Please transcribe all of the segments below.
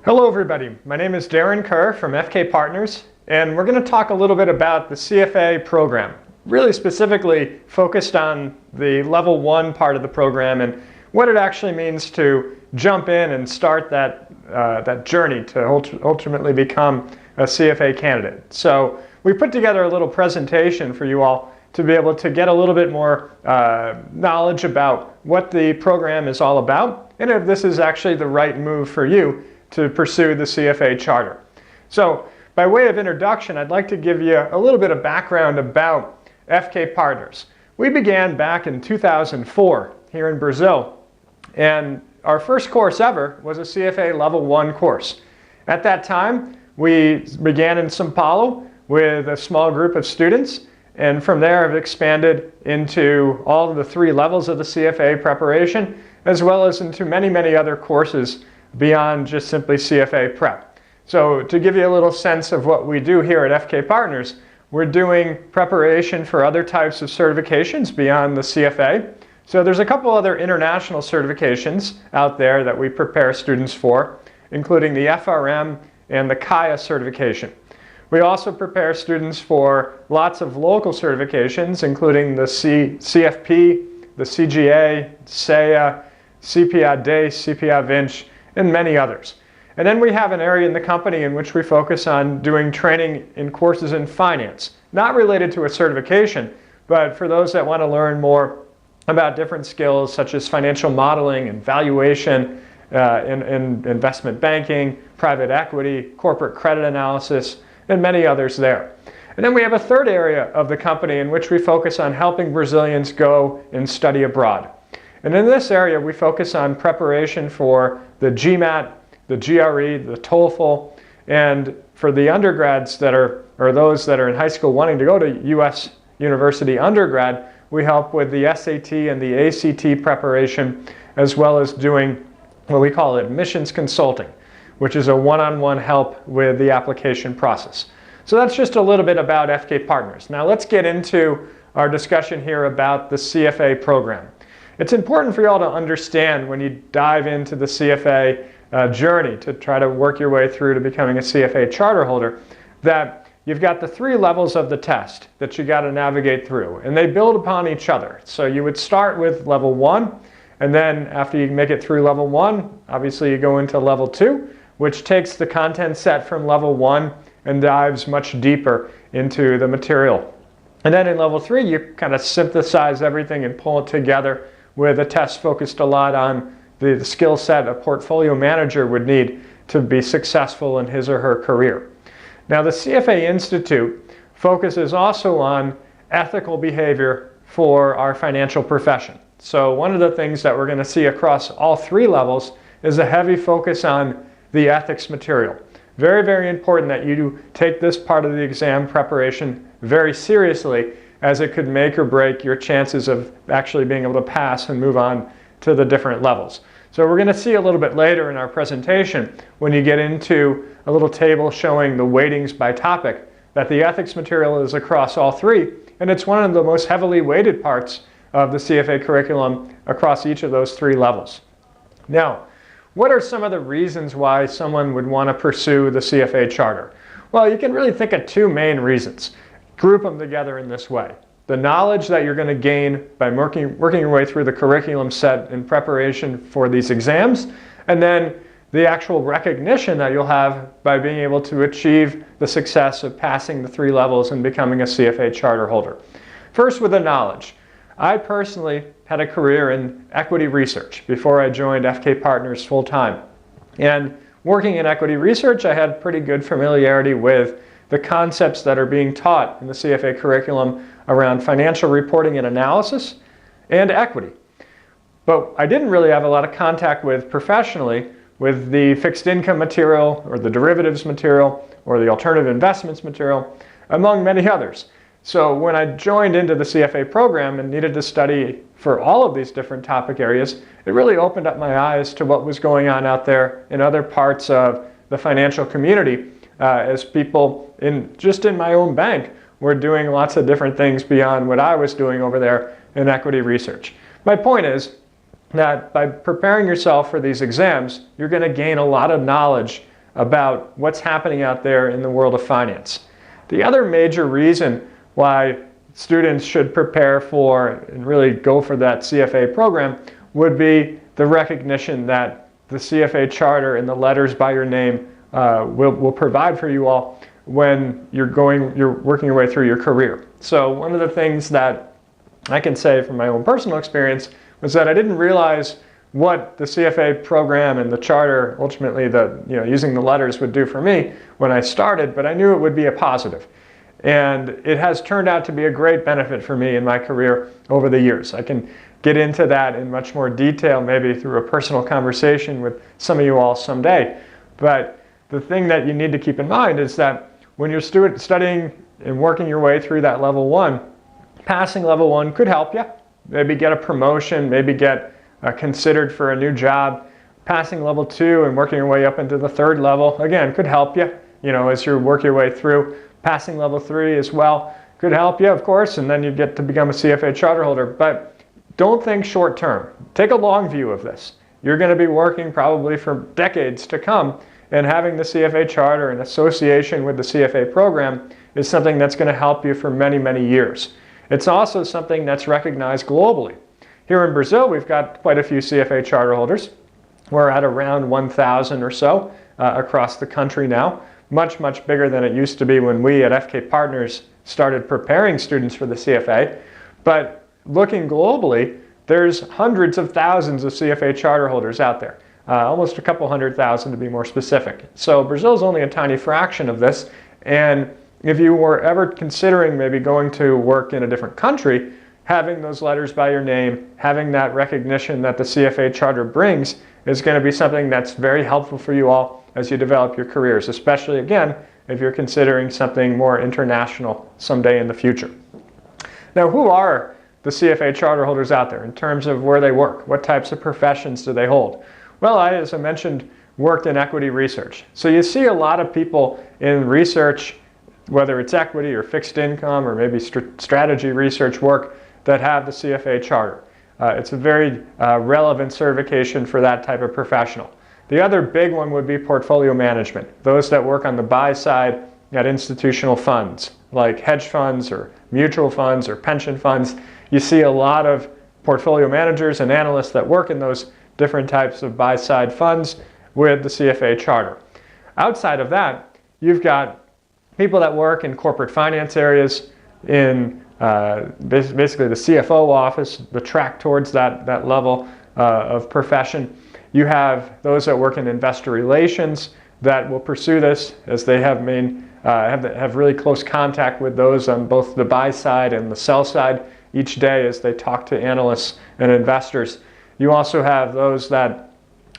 Hello everybody, my name is Darren Kerr from FK Partners, and we're going to talk a little bit about the CFA program, really specifically focused on the level 1 part of the program and what it actually means to jump in and start that journey to ultimately become a CFA candidate. So we put together a little presentation for you all to be able to get a little bit more knowledge about what the program is all about and if this is actually the right move for you to pursue the CFA Charter. So by way of introduction, I'd like to give you a little bit of background about FK Partners. We began back in 2004 here in Brazil, and our first course ever was a CFA Level 1 course. At that time, we began in São Paulo with a small group of students, and from there have expanded into all of the 3 levels of the CFA preparation, as well as into many, many other courses beyond just simply CFA prep. So to give you a little sense of what we do here at FK Partners, we're doing preparation for other types of certifications beyond the CFA. So there's a couple other international certifications out there that we prepare students for, including the FRM and the KAIA certification. We also prepare students for lots of local certifications, including the CFP, the CGA, CEA, CPA-DE, CPA-20, and many others. And then we have an area in the company in which we focus on doing training in courses in finance, not related to a certification, but for those that want to learn more about different skills such as financial modeling and valuation, in investment banking, private equity, corporate credit analysis, and many others there. And then we have a third area of the company in which we focus on helping Brazilians go and study abroad. And in this area, we focus on preparation for the GMAT, the GRE, the TOEFL, and for the undergrads that are, or those that are in high school wanting to go to U.S. University undergrad, we help with the SAT and the ACT preparation, as well as doing what we call admissions consulting, which is a one-on-one help with the application process. So that's just a little bit about FK Partners. Now let's get into our discussion here about the CFA program. It's important for you all to understand when you dive into the CFA journey to try to work your way through to becoming a CFA charter holder that you've got the 3 levels of the test that you got to navigate through, and they build upon each other. So you would start with level 1, and then after you make it through level 1, obviously you go into level 2, which takes the content set from level 1 and dives much deeper into the material. And then in level 3, you kind of synthesize everything and pull it together with a test focused a lot on the skill set a portfolio manager would need to be successful in his or her career. Now the CFA Institute focuses also on ethical behavior for our financial profession. So one of the things that we're going to see across all 3 levels is a heavy focus on the ethics material. Very, very important that you take this part of the exam preparation very seriously, as it could make or break your chances of actually being able to pass and move on to the different levels. So we're going to see a little bit later in our presentation, when you get into a little table showing the weightings by topic, that the ethics material is across all 3, and it's one of the most heavily weighted parts of the CFA curriculum across each of those 3 levels. Now, what are some of the reasons why someone would want to pursue the CFA Charter? Well, you can really think of 2 main reasons. Group them together in this way. The knowledge that you're going to gain by working your way through the curriculum set in preparation for these exams, and then the actual recognition that you'll have by being able to achieve the success of passing the 3 levels and becoming a CFA charter holder. First, with the knowledge. I personally had a career in equity research before I joined FK Partners full time. And working in equity research, I had pretty good familiarity with the concepts that are being taught in the CFA curriculum around financial reporting and analysis and equity. But I didn't really have a lot of contact with professionally with the fixed income material or the derivatives material or the alternative investments material, among many others. So when I joined into the CFA program and needed to study for all of these different topic areas, it really opened up my eyes to what was going on out there in other parts of the financial community, as people just in my own bank were doing lots of different things beyond what I was doing over there in equity research. My point is that by preparing yourself for these exams, you're going to gain a lot of knowledge about what's happening out there in the world of finance. The other major reason why students should prepare for and really go for that CFA program would be the recognition that the CFA charter and the letters by your name will provide for you all when you're working your way through your career. So one of the things that I can say from my own personal experience was that I didn't realize what the CFA program and the charter, ultimately using the letters, would do for me when I started, but I knew it would be a positive. And it has turned out to be a great benefit for me in my career over the years. I can get into that in much more detail, maybe through a personal conversation with some of you all someday. But the thing that you need to keep in mind is that when you're studying and working your way through that level 1, passing level 1 could help you. Maybe get a promotion, maybe get considered for a new job. Passing level 2 and working your way up into the 3rd level, again, could help you, as you work your way through. Passing level 3 as well could help you, of course, and then you get to become a CFA Charterholder. But don't think short term. Take a long view of this. You're going to be working probably for decades to come, and having the CFA Charter and association with the CFA program is something that's going to help you for many, many years. It's also something that's recognized globally. Here in Brazil, we've got quite a few CFA Charterholders. We're at around 1,000 or so across the country now. Much, much bigger than it used to be when we at FK Partners started preparing students for the CFA. But looking globally, there's hundreds of thousands of CFA Charterholders out there. Almost a couple 100,000 to be more specific. So Brazil's only a tiny fraction of this. And if you were ever considering maybe going to work in a different country, having those letters by your name, having that recognition that the CFA Charter brings is going to be something that's very helpful for you all as you develop your careers, especially, again, if you're considering something more international someday in the future. Now, who are the CFA Charterholders out there in terms of where they work? What types of professions do they hold? Well, I, as I mentioned, worked in equity research. So you see a lot of people in research, whether it's equity or fixed income or maybe strategy research work, that have the CFA Charter. It's a very relevant certification for that type of professional. The other big one would be portfolio management. Those that work on the buy side at institutional funds, like hedge funds or mutual funds or pension funds. You see a lot of portfolio managers and analysts that work in those different types of buy side funds with the CFA Charter. Outside of that, you've got people that work in corporate finance areas, in basically the CFO office, the track towards that level of profession. You have those that work in investor relations that will pursue this, as they have really close contact with those on both the buy side and the sell side each day as they talk to analysts and investors. You also have those that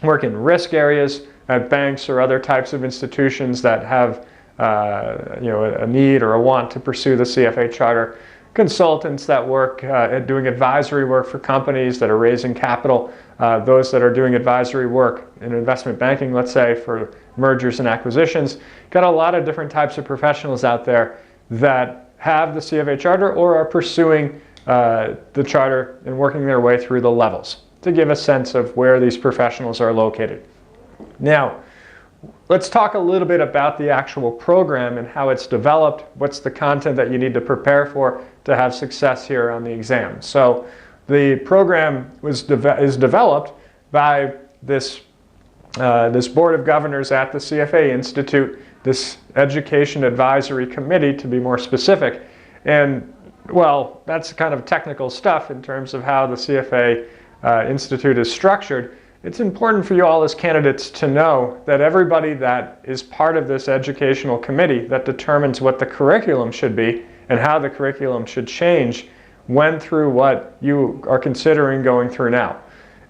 work in risk areas at banks or other types of institutions that have a need or a want to pursue the CFA Charter. Consultants that work at doing advisory work for companies that are raising capital, those that are doing advisory work in investment banking, let's say, for mergers and acquisitions. Got a lot of different types of professionals out there that have the CFA Charter or are pursuing the Charter and working their way through the levels to give a sense of where these professionals are located. Now, let's talk a little bit about the actual program and how it's developed. What's the content that you need to prepare for to have success here on the exam? So the program is developed by this Board of Governors at the CFA Institute, this Education Advisory Committee to be more specific. And well, that's kind of technical stuff in terms of how the CFA Institute is structured. It's important for you all as candidates to know that everybody that is part of this educational committee that determines what the curriculum should be and how the curriculum should change went through what you are considering going through now.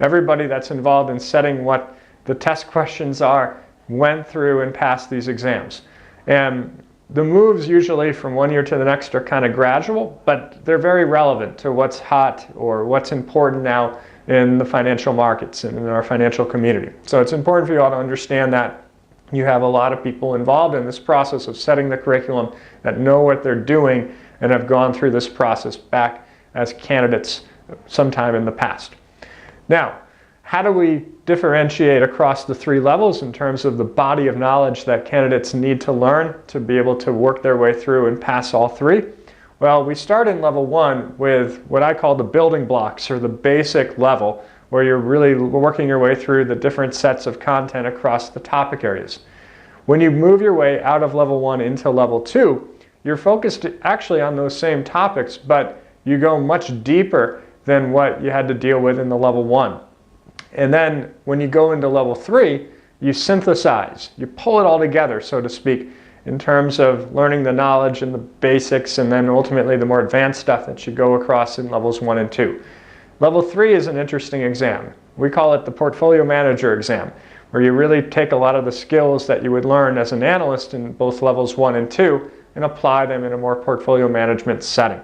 Everybody that's involved in setting what the test questions are went through and passed these exams. And the moves usually from one year to the next are kind of gradual, but they're very relevant to what's hot or what's important now in the financial markets and in our financial community. So it's important for you all to understand that you have a lot of people involved in this process of setting the curriculum that know what they're doing and have gone through this process back as candidates sometime in the past. Now, how do we differentiate across the three levels in terms of the body of knowledge that candidates need to learn to be able to work their way through and pass all three? Well, we start in level 1 with what I call the building blocks, or the basic level, where you're really working your way through the different sets of content across the topic areas. When you move your way out of level 1 into level 2, you're focused actually on those same topics, but you go much deeper than what you had to deal with in the level 1. And then when you go into level 3, you synthesize, you pull it all together, so to speak, in terms of learning the knowledge and the basics, and then ultimately the more advanced stuff that you go across in levels 1 and 2. Level 3 is an interesting exam. We call it the portfolio manager exam, where you really take a lot of the skills that you would learn as an analyst in both levels 1 and 2 and apply them in a more portfolio management setting.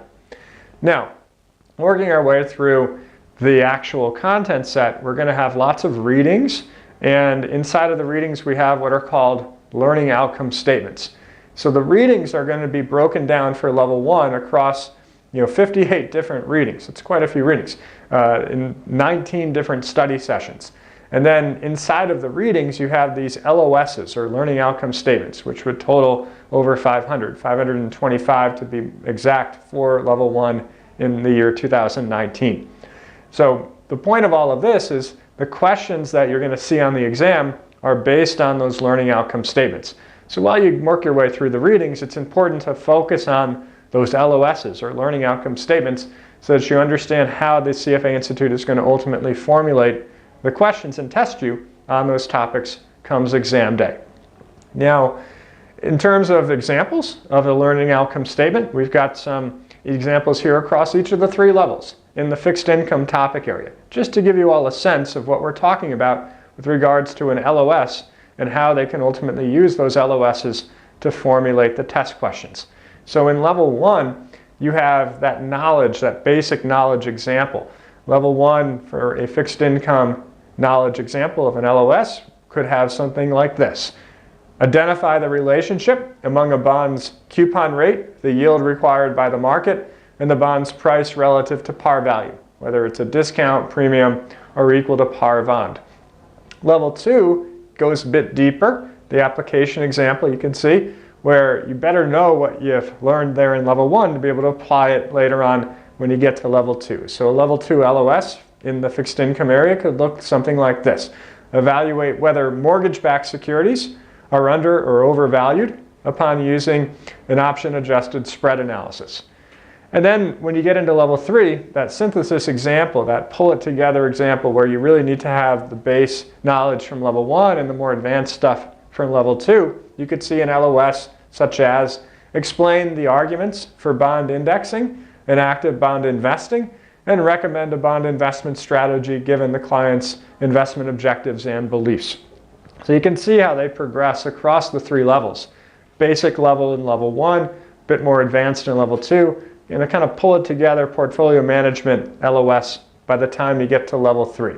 Now, working our way through the actual content set, we're going to have lots of readings, and inside of the readings we have what are called learning outcome statements. So the readings are going to be broken down for level 1 across 58 different readings. It's quite a few readings in 19 different study sessions. And then inside of the readings you have these LOSs, or learning outcome statements, which would total over 525 to be exact for level 1 in the year 2019. So the point of all of this is the questions that you're going to see on the exam are based on those learning outcome statements. So while you work your way through the readings, it's important to focus on those LOSs, or learning outcome statements, so that you understand how the CFA Institute is going to ultimately formulate the questions and test you on those topics comes exam day. Now, in terms of examples of a learning outcome statement, we've got some examples here across each of the three levels in the fixed income topic area, just to give you all a sense of what we're talking about with regards to an LOS and how they can ultimately use those LOSs to formulate the test questions. So in level 1, you have that knowledge, that basic knowledge example. Level 1 for a fixed income knowledge example of an LOS could have something like this. Identify the relationship among a bond's coupon rate, the yield required by the market, and the bond's price relative to par value, whether it's a discount, premium, or equal to par bond. Level 2 goes a bit deeper. The application example you can see, where you better know what you've learned there in level 1 to be able to apply it later on when you get to level 2. So a level 2 LOS in the fixed income area could look something like this. Evaluate whether mortgage-backed securities are under or overvalued upon using an option-adjusted spread analysis. And then when you get into level 3, that synthesis example, that pull-it-together example where you really need to have the base knowledge from level 1 and the more advanced stuff from level 2, you could see an LOS such as explain the arguments for bond indexing and active bond investing, and recommend a bond investment strategy given the client's investment objectives and beliefs. So you can see how they progress across the three levels. Basic level in level 1, a bit more advanced in level 2, and a kind of pull it together portfolio management LOS by the time you get to level 3.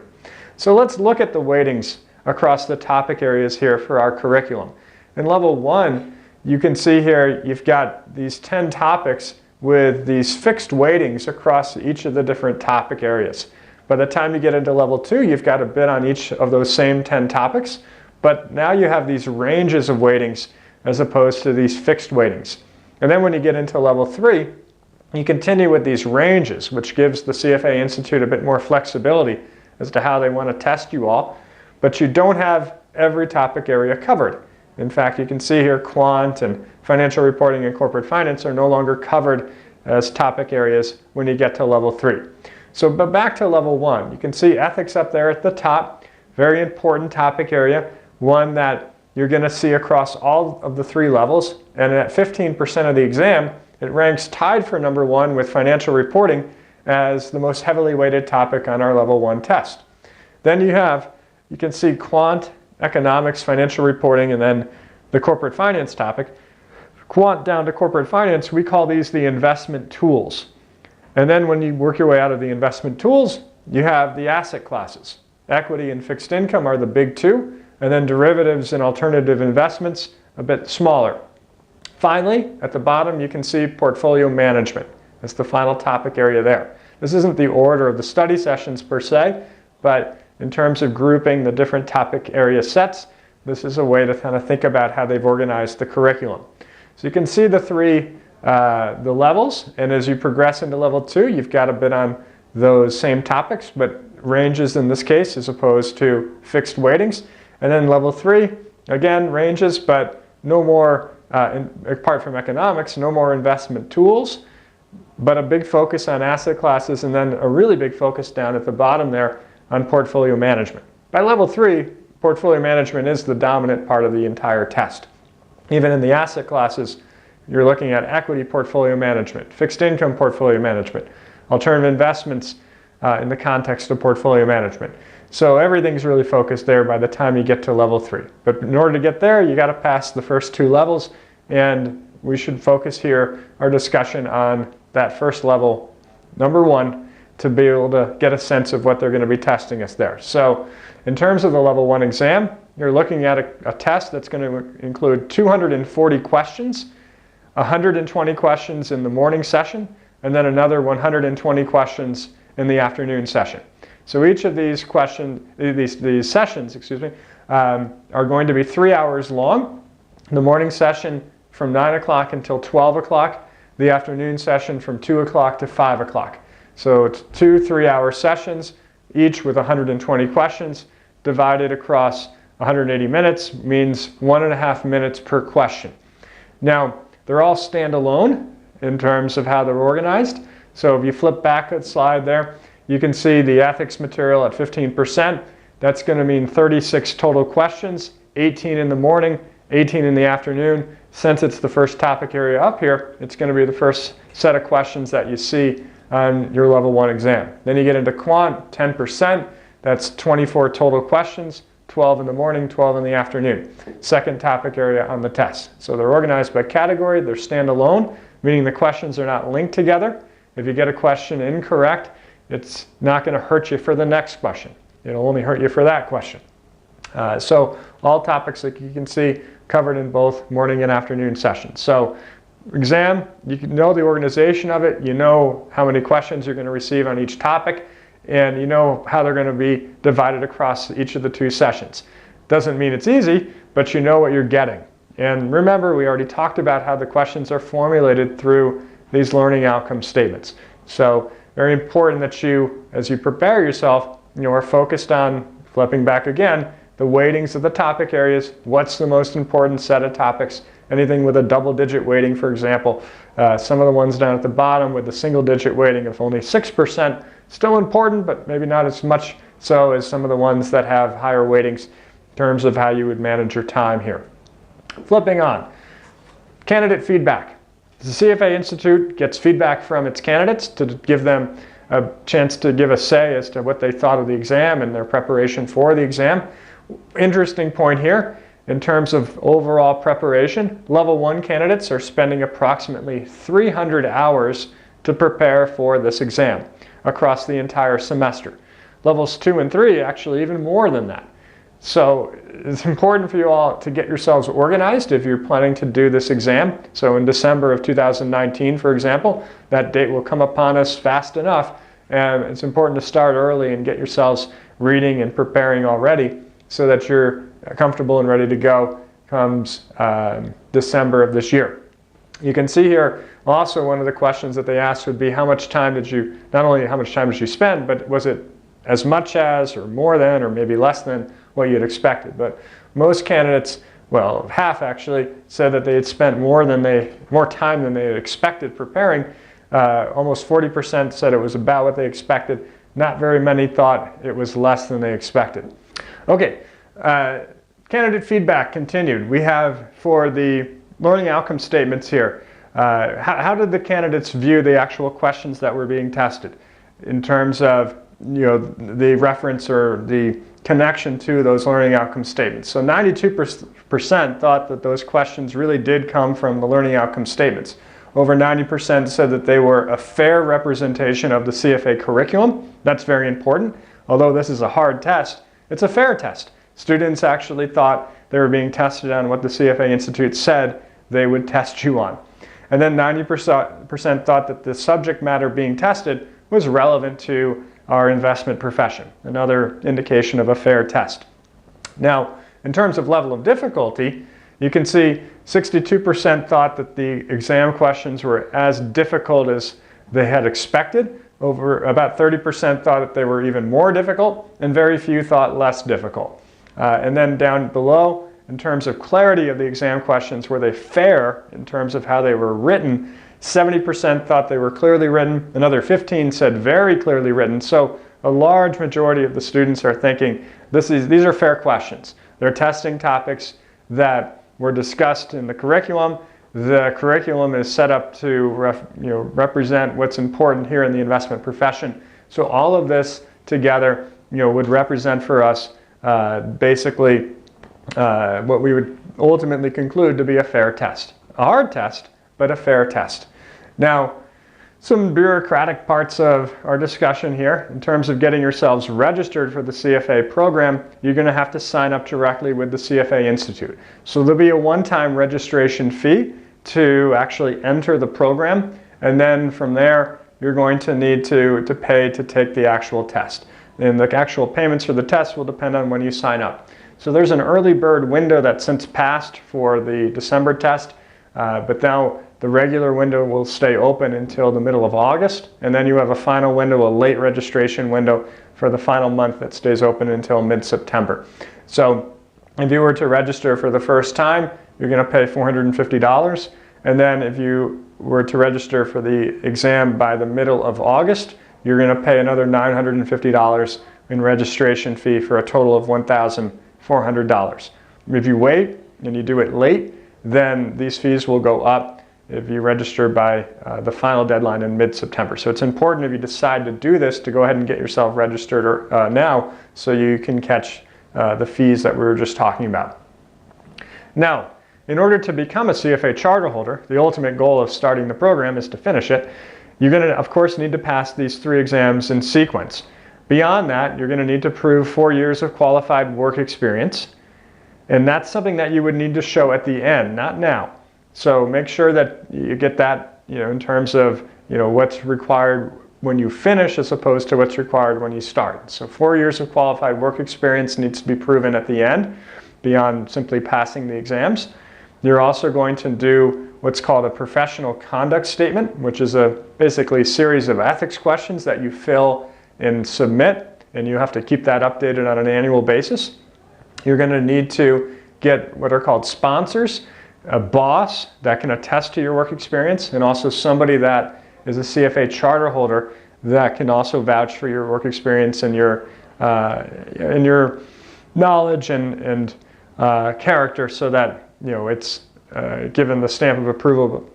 So let's look at the weightings across the topic areas here for our curriculum. In level 1, you can see here you've got these 10 topics with these fixed weightings across each of the different topic areas. By the time you get into level 2, you've got a bit on each of those same 10 topics, but now you have these ranges of weightings as opposed to these fixed weightings. And then when you get into level 3, you continue with these ranges, which gives the CFA Institute a bit more flexibility as to how they want to test you all, but you don't have every topic area covered. In fact, you can see here quant and financial reporting and corporate finance are no longer covered as topic areas when you get to level 3. So, but back to level 1, you can see ethics up there at the top, very important topic area, one that you're going to see across all of the three levels, and at 15% of the exam, it ranks tied for number 1 with financial reporting as the most heavily weighted topic on our level 1 test. Then you can see quant, economics, financial reporting, and then the corporate finance topic. Quant down to corporate finance, we call these the investment tools. And then when you work your way out of the investment tools, you have the asset classes. Equity and fixed income are the big two, and then derivatives and alternative investments a bit smaller. Finally, at the bottom, you can see portfolio management. That's the final topic area there. This isn't the order of the study sessions per se, but in terms of grouping the different topic area sets. This is a way to kind of think about how they've organized the curriculum. So you can see the the levels, and as you progress into level 2, you've got a bit on those same topics, but ranges in this case as opposed to fixed weightings. And then level 3, again, ranges, but no more, apart from economics, no more investment tools, but a big focus on asset classes, and then a really big focus down at the bottom there on portfolio management. By level 3, portfolio management is the dominant part of the entire test. Even in the asset classes, you're looking at equity portfolio management, fixed income portfolio management, alternative investments in the context of portfolio management. So everything's really focused there by the time you get to level 3. But in order to get there, you got to pass the first 2 levels, and we should focus here our discussion on that first level, number 1, to be able to get a sense of what they're going to be testing us there. So in terms of the level 1 exam, you're looking at a test that's going to include 240 questions, 120 questions in the morning session, and then another 120 questions in the afternoon session. So each of these these sessions, are going to be 3 hours long. The morning session from 9 o'clock until 12 o'clock, the afternoon session from 2 o'clock to 5 o'clock. So it's 2 3-hour sessions, each with 120 questions, divided across 180 minutes, means 1.5 minutes per question. Now, they're all standalone in terms of how they're organized. So if you flip back that slide there, you can see the ethics material at 15%. That's going to mean 36 total questions, 18 in the morning, 18 in the afternoon. Since it's the first topic area up here, it's going to be the first set of questions that you see on your level 1 exam. Then you get into quant, 10%. That's 24 total questions, 12 in the morning, 12 in the afternoon. Second topic area on the test. So they're organized by category, they're standalone, meaning the questions are not linked together. If you get a question incorrect, it's not going to hurt you for the next question. It'll only hurt you for that question. So all topics, like you can see, covered in both morning and afternoon sessions. So exam, you know the organization of it, you know how many questions you're going to receive on each topic, and you know how they're going to be divided across each of the 2 sessions. Doesn't mean it's easy, but you know what you're getting. And remember, we already talked about how the questions are formulated through these learning outcome statements. So very important that you, as you prepare yourself, are focused on, flipping back again, the weightings of the topic areas. What's the most important set of topics? Anything with a double-digit weighting, for example. Some of the ones down at the bottom with the single-digit weighting of only 6%, still important, but maybe not as much so as some of the ones that have higher weightings in terms of how you would manage your time here. Flipping on, candidate feedback. The CFA Institute gets feedback from its candidates to give them a chance to give a say as to what they thought of the exam and their preparation for the exam. Interesting point here, in terms of overall preparation, level 1 candidates are spending approximately 300 hours to prepare for this exam across the entire semester. Levels 2 and 3 actually even more than that. So it's important for you all to get yourselves organized if you're planning to do this exam. So in December of 2019, for example, that date will come upon us fast enough, and it's important to start early and get yourselves reading and preparing already so that you're comfortable and ready to go comes December of this year. You can see here also one of the questions that they asked would be how much time did you, not only how much time did you spend, but was it as much as or more than or maybe less than what you had expected. But most candidates, well, half actually, said that they had spent more time than they had expected preparing. Almost 40% said it was about what they expected. Not very many thought it was less than they expected. Okay, candidate feedback continued. We have for the learning outcome statements here, how did the candidates view the actual questions that were being tested in terms of the reference or the connection to those learning outcome statements? So 92% thought that those questions really did come from the learning outcome statements. Over 90% said that they were a fair representation of the CFA curriculum. That's very important. Although this is a hard test, it's a fair test. Students actually thought they were being tested on what the CFA Institute said they would test you on. And then 90% thought that the subject matter being tested was relevant to our investment profession. Another indication of a fair test. Now, in terms of level of difficulty, you can see 62% thought that the exam questions were as difficult as they had expected. About 30% thought that they were even more difficult, and very few thought less difficult. And then down below, in terms of clarity of the exam questions, were they fair in terms of how they were written? 70% thought they were clearly written. Another 15% said very clearly written. So a large majority of the students are thinking these are fair questions. They're testing topics that were discussed in the curriculum. The curriculum is set up to represent what's important here in the investment profession. So all of this together would represent for us basically what we would ultimately conclude to be a fair test. A hard test, but a fair test. Now, some bureaucratic parts of our discussion here. In terms of getting yourselves registered for the CFA program, you're going to have to sign up directly with the CFA Institute. So there'll be a one-time registration fee to actually enter the program, and then from there you're going to need to pay to take the actual test. And the actual payments for the test will depend on when you sign up. So there's an early bird window that's since passed for the December test, but now the regular window will stay open until the middle of August, and then you have a final window, a late registration window for the final month that stays open until mid-September. So if you were to register for the first time, you're going to pay $450, and then if you were to register for the exam by the middle of August, you're going to pay another $950 in registration fee for a total of $1,400. If you wait and you do it late, then these fees will go up if you register by the final deadline in mid-September. So it's important if you decide to do this to go ahead and get yourself registered now so you can catch the fees that we were just talking about. Now, in order to become a CFA charter holder, the ultimate goal of starting the program is to finish it. You're going to, of course, need to pass these 3 exams in sequence. Beyond that, you're going to need to prove 4 years of qualified work experience. And that's something that you would need to show at the end, not now. So make sure that you get that, in terms of, what's required when you finish as opposed to what's required when you start. So 4 years of qualified work experience needs to be proven at the end, beyond simply passing the exams. You're also going to do what's called a professional conduct statement, which is basically a series of ethics questions that you fill and submit, and you have to keep that updated on an annual basis. You're going to need to get what are called sponsors, a boss that can attest to your work experience, and also somebody that is a CFA charter holder that can also vouch for your work experience and your knowledge and character, so that it's given the stamp of approval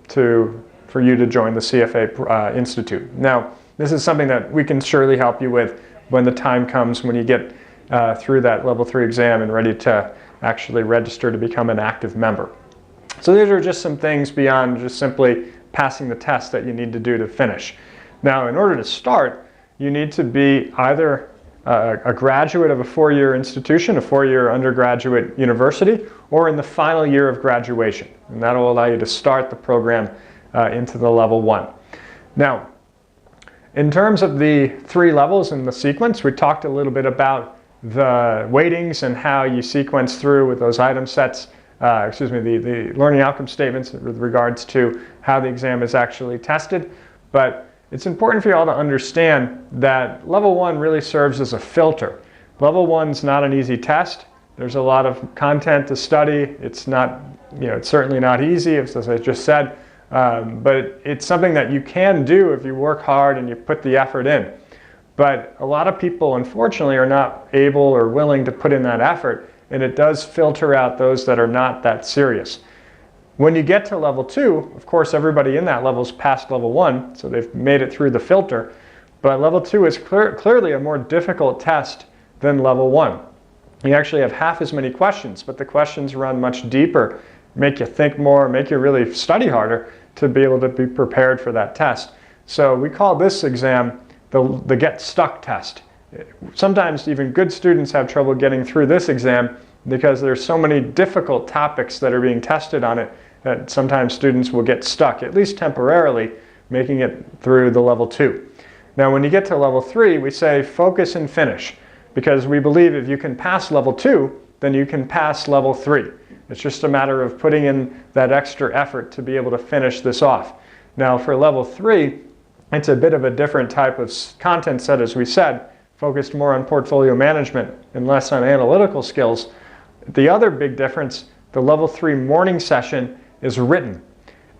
for you to join the CFA Institute. Now, this is something that we can surely help you with when the time comes, when you get through that level 3 exam and ready to actually register to become an active member. So these are just some things beyond just simply passing the test that you need to do to finish. Now, in order to start, you need to be either a graduate of a 4-year institution, a 4-year undergraduate university, or in the final year of graduation. And that will allow you to start the program into the level 1. Now, in terms of the 3 levels in the sequence, we talked a little bit about the weightings and how you sequence through with those item sets, the learning outcome statements with regards to how the exam is actually tested. But it's important for you all to understand that level 1 really serves as a filter. Level 1's not an easy test. There's a lot of content to study. It's not, it's certainly not easy, as I just said, but it's something that you can do if you work hard and you put the effort in. But a lot of people, unfortunately, are not able or willing to put in that effort, and it does filter out those that are not that serious. When you get to level 2, of course, everybody in that level is past level 1, so they've made it through the filter. But level 2 is clearly a more difficult test than level 1. You actually have half as many questions, but the questions run much deeper, make you think more, make you really study harder to be able to be prepared for that test. So we call this exam the get stuck test. Sometimes even good students have trouble getting through this exam because there's so many difficult topics that are being tested on it that sometimes students will get stuck, at least temporarily, making it through the level 2. Now when you get to level 3, we say focus and finish, because we believe if you can pass level 2, then you can pass level 3. It's just a matter of putting in that extra effort to be able to finish this off. Now for level 3, it's a bit of a different type of content set, as we said, focused more on portfolio management and less on analytical skills. The other big difference, the level 3 morning session is written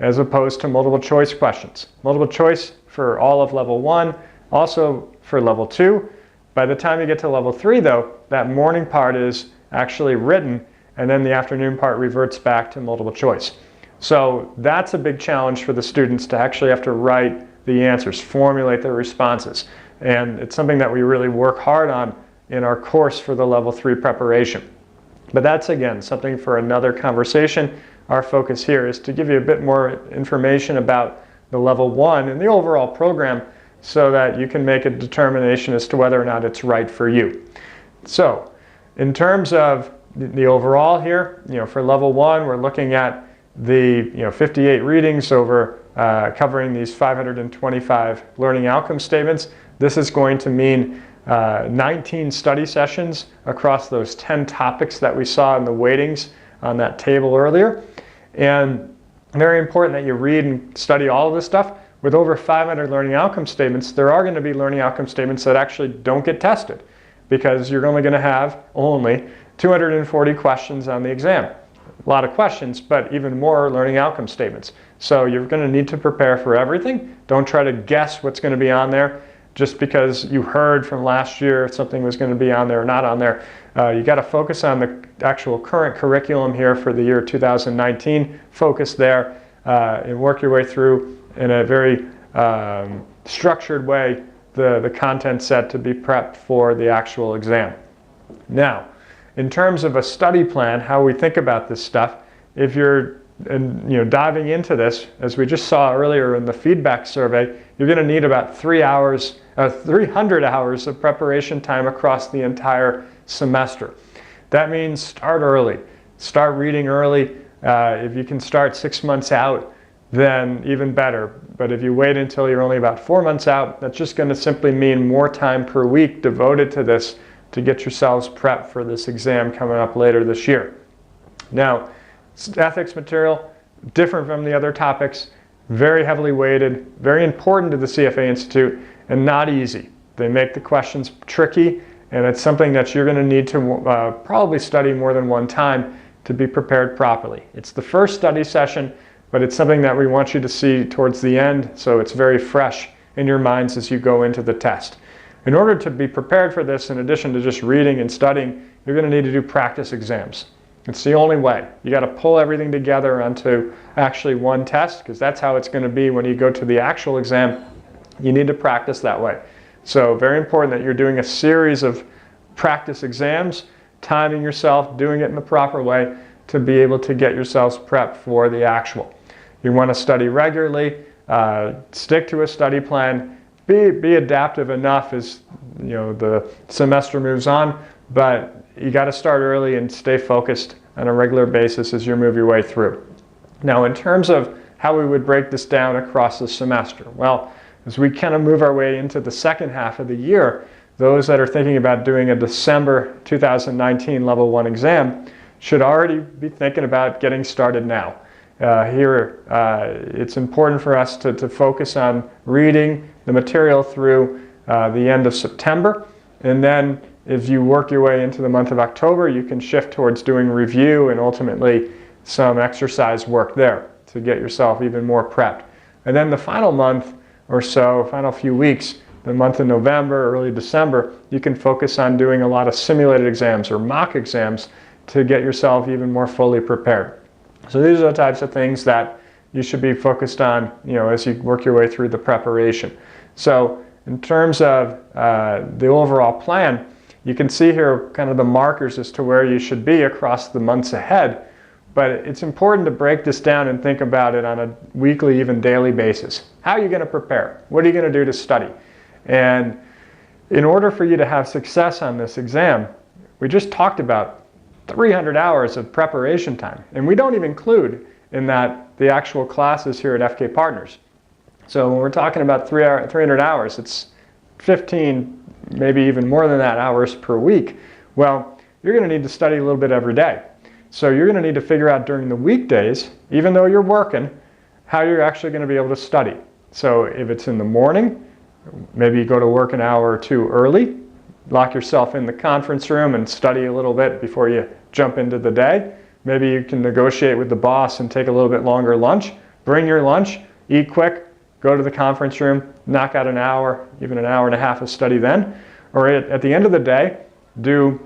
as opposed to multiple choice questions. Multiple choice for all of level 1, also for level 2. By the time you get to level 3 though, that morning part is actually written, and then the afternoon part reverts back to multiple choice. So that's a big challenge for the students to actually have to write the answers, formulate their responses. And it's something that we really work hard on in our course for the level 3 preparation. But that's, again, something for another conversation. Our focus here is to give you a bit more information about the level 1 and the overall program so that you can make a determination as to whether or not it's right for you. So in terms of the overall here, for level 1, we're looking at the 58 readings over covering these 525 learning outcome statements. This is going to mean 19 study sessions across those 10 topics that we saw in the weightings on that table earlier. And very important that you read and study all of this stuff. With over 500 learning outcome statements, there are going to be learning outcome statements that actually don't get tested because you're only going to have 240 questions on the exam. A lot of questions, but even more learning outcome statements. So you're going to need to prepare for everything. Don't try to guess what's going to be on there just because you heard from last year if something was going to be on there or not on there. You got to focus on the actual current curriculum here for the year 2019. Focus there and work your way through in a very structured way the content set to be prepped for the actual exam. Now, in terms of a study plan, how we think about this stuff, if you're diving into this, as we just saw earlier in the feedback survey, you're going to need about 300 hours of preparation time across the entire semester. That means start early. Start reading early. If you can start 6 months out, then even better. But if you wait until you're only about 4 months out, that's just going to simply mean more time per week devoted to this to get yourselves prepped for this exam coming up later this year. Now, ethics material, different from the other topics, very heavily weighted, very important to the CFA Institute, and not easy. They make the questions tricky, and it's something that you're going to need to probably study more than one time to be prepared properly. It's the first study session, but it's something that we want you to see towards the end, so it's very fresh in your minds as you go into the test. In order to be prepared for this, in addition to just reading and studying, you're going to need to do practice exams. It's the only way. You got to pull everything together onto actually one test, because that's how it's going to be when you go to the actual exam. You need to practice that way. So very important that you're doing a series of practice exams, timing yourself, doing it in the proper way to be able to get yourselves prepped for the actual. You want to study regularly, stick to a study plan, be adaptive enough as the semester moves on, but you got to start early and stay focused on a regular basis as you move your way through. Now, in terms of how we would break this down across the semester, well, as we kind of move our way into the second half of the year, those that are thinking about doing a December 2019 level 1 exam should already be thinking about getting started now. It's important for us to focus on reading the material through the end of September, and then as you work your way into the month of October, you can shift towards doing review and ultimately some exercise work there to get yourself even more prepped. And then the final month or so, final few weeks, the month of November, early December, you can focus on doing a lot of simulated exams or mock exams to get yourself even more fully prepared. So these are the types of things that you should be focused on, as you work your way through the preparation. So in terms of the overall plan, you can see here kind of the markers as to where you should be across the months ahead, but it's important to break this down and think about it on a weekly, even daily basis. How are you going to prepare? What are you going to do to study? And in order for you to have success on this exam, we just talked about 300 hours of preparation time, and we don't even include in that the actual classes here at FK Partners. So when we're talking about 300 hours, it's 15, maybe even more than that hours per week, well, you're going to need to study a little bit every day. So you're going to need to figure out during the weekdays, even though you're working, how you're actually going to be able to study. So if it's in the morning, maybe you go to work an hour or two early, lock yourself in the conference room and study a little bit before you jump into the day. Maybe you can negotiate with the boss and take a little bit longer lunch. Bring your lunch, eat quick, go to the conference room, knock out an hour, even an hour and a half of study then. Or at the end of the day, do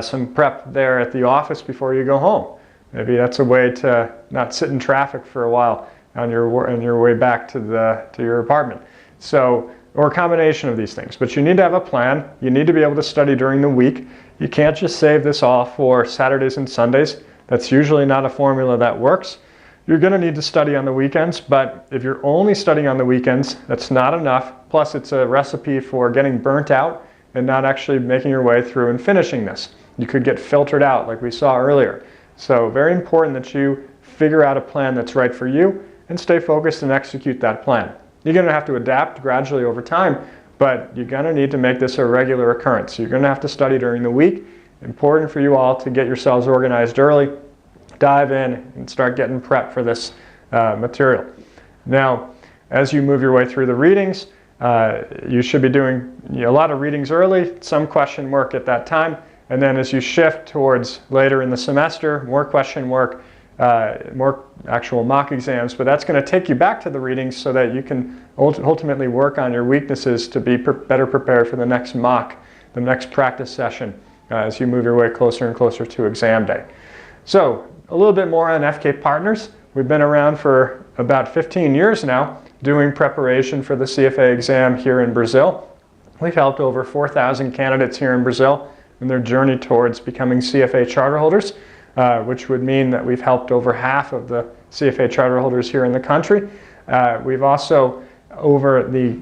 some prep there at the office before you go home. Maybe that's a way to not sit in traffic for a while on your way back to your apartment. So, or a combination of these things. But you need to have a plan. You need to be able to study during the week. You can't just save this off for Saturdays and Sundays. That's usually not a formula that works. You're going to need to study on the weekends, but if you're only studying on the weekends, that's not enough. Plus, it's a recipe for getting burnt out and not actually making your way through and finishing this. You could get filtered out like we saw earlier. So very important that you figure out a plan that's right for you and stay focused and execute that plan. You're going to have to adapt gradually over time, but you're going to need to make this a regular occurrence. You're going to have to study during the week. Important for you all to get yourselves organized early, dive in, and start getting prepped for this material. Now, as you move your way through the readings, you should be doing a lot of readings early, some question work at that time, and then as you shift towards later in the semester, more question work, more actual mock exams, but that's going to take you back to the readings so that you can ultimately work on your weaknesses to be better prepared for the next mock, the next practice session as you move your way closer and closer to exam day. So a little bit more on FK Partners. We've been around for about 15 years now doing preparation for the CFA exam here in Brazil. We've helped over 4,000 candidates here in Brazil in their journey towards becoming CFA Charterholders. Which would mean that we've helped over half of the CFA Charterholders here in the country. We've also, over the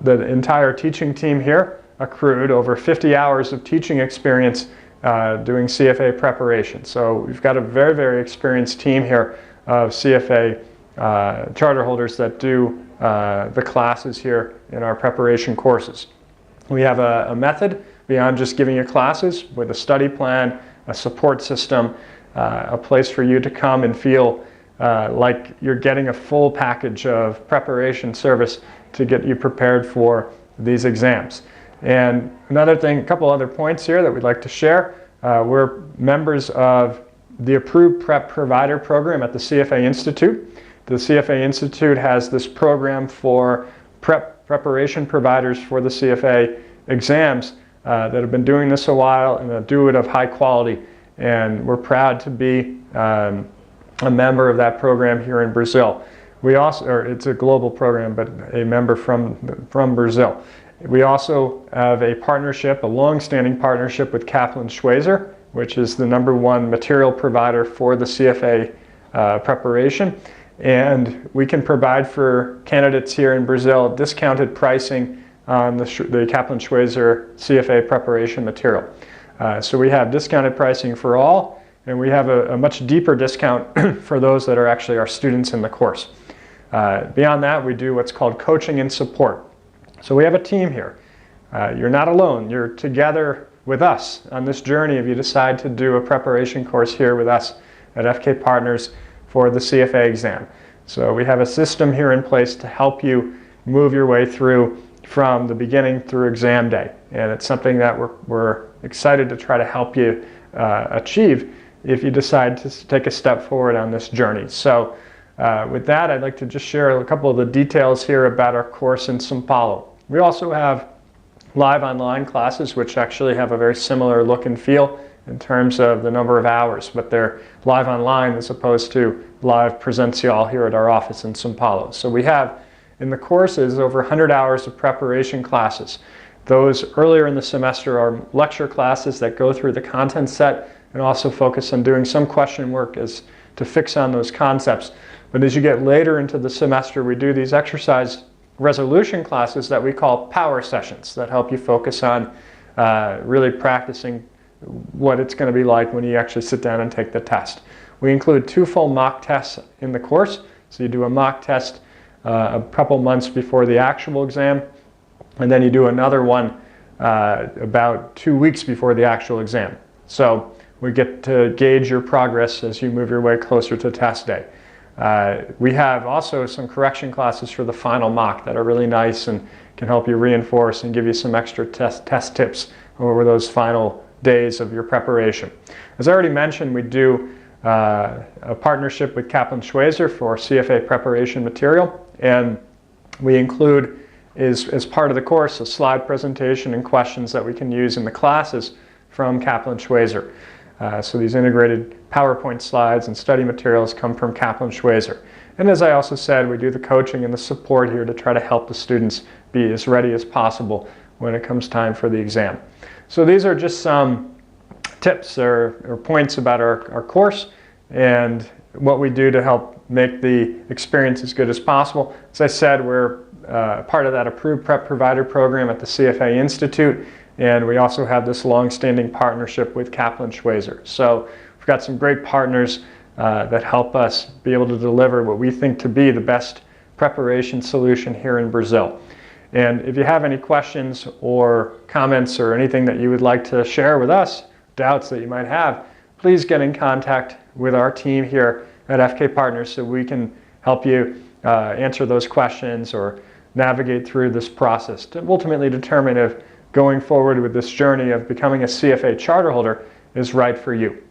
entire teaching team here, accrued over 50 hours of teaching experience doing CFA preparation. So we've got a very, very experienced team here of CFA Charterholders that do the classes here in our preparation courses. We have a method beyond just giving you classes with a study plan, a support system, a place for you to come and feel like you're getting a full package of preparation service to get you prepared for these exams. And another thing, a couple other points here that we'd like to share. We're members of the Approved Prep Provider Program at the CFA Institute. The CFA Institute has this program for preparation providers for the CFA exams that have been doing this a while and that do it of high quality. And we're proud to be a member of that program here in Brazil. We also, or it's a global program, but a member from Brazil. We also have a partnership, a long-standing partnership with Kaplan Schweser, which is the #1 material provider for the CFA preparation. And we can provide for candidates here in Brazil discounted pricing on the Kaplan Schweser CFA preparation material. So we have discounted pricing for all, and we have a much deeper discount for those that are actually our students in the course. Beyond that, we do what's called coaching and support. So we have a team here. You're not alone. You're together with us on this journey if you decide to do a preparation course here with us at FK Partners for the CFA exam. So we have a system here in place to help you move your way through from the beginning through exam day. And it's something that we're excited to try to help you achieve if you decide to take a step forward on this journey. So with that, I'd like to just share a couple of the details here about our course in São Paulo. We also have live online classes, which actually have a very similar look and feel in terms of the number of hours, but they're live online as opposed to live presential here at our office in São Paulo. So we have in the courses over 100 hours of preparation classes. Those earlier in the semester are lecture classes that go through the content set and also focus on doing some question work as to fix on those concepts. But as you get later into the semester, we do these exercise resolution classes that we call power sessions that help you focus on really practicing what it's going to be like when you actually sit down and take the test. We include 2 full mock tests in the course. So you do a mock test a couple months before the actual exam, and then you do another one about 2 weeks before the actual exam. So we get to gauge your progress as you move your way closer to test day. We have also some correction classes for the final mock that are really nice and can help you reinforce and give you some extra test tips over those final days of your preparation. As I already mentioned, we do a partnership with Kaplan Schweser for CFA preparation material, and we include as part of the course a slide presentation and questions that we can use in the classes from Kaplan Schweser. So these integrated PowerPoint slides and study materials come from Kaplan Schweser. And as I also said, we do the coaching and the support here to try to help the students be as ready as possible when it comes time for the exam. So these are just some tips or points about our course and what we do to help make the experience as good as possible. As I said, we're part of that approved prep provider program at the CFA Institute, and we also have this long-standing partnership with Kaplan Schweser. So we've got some great partners that help us be able to deliver what we think to be the best preparation solution here in Brazil. And if you have any questions or comments or anything that you would like to share with us, doubts that you might have, please get in contact with our team here at FK Partners so we can help you answer those questions or navigate through this process to ultimately determine if going forward with this journey of becoming a CFA Charterholder is right for you.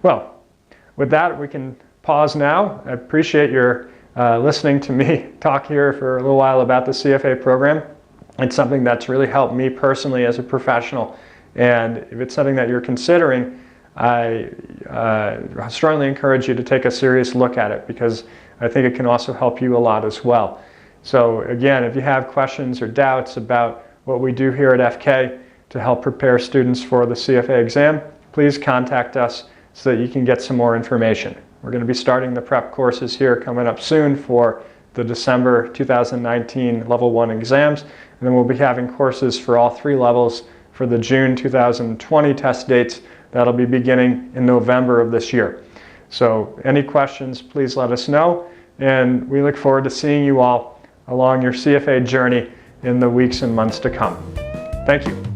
Well, with that, we can pause now. I appreciate your listening to me talk here for a little while about the CFA program. It's something that's really helped me personally as a professional, and if it's something that you're considering, I strongly encourage you to take a serious look at it, because I think it can also help you a lot as well. So again, if you have questions or doubts about what we do here at FK to help prepare students for the CFA exam, please contact us so that you can get some more information. We're going to be starting the prep courses here coming up soon for the December 2019 Level 1 exams, and then we'll be having courses for all 3 levels for the June 2020 test dates. That'll be beginning in November of this year. So any questions, please let us know, and we look forward to seeing you all along your CFA journey in the weeks and months to come. Thank you.